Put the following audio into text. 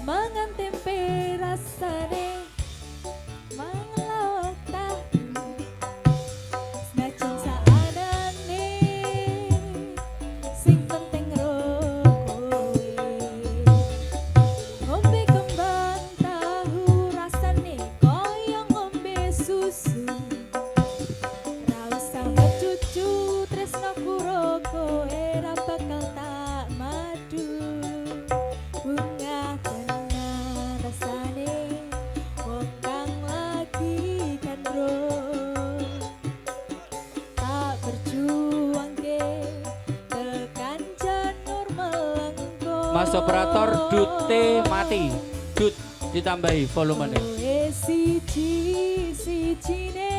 mangan tempe rasane mangelok tahu senajan saanane sing penting rokoe ngombe kembang tahu rasane koyo ngombe susu ra usah cucu tresnoku rokoe ra bakal tak madu bunga tenan rasane wong kang lagi gandrung tak berjuang ke tekan janur melengkung Mas operator dute mati. Dut ditambahi volumenya. siji sijine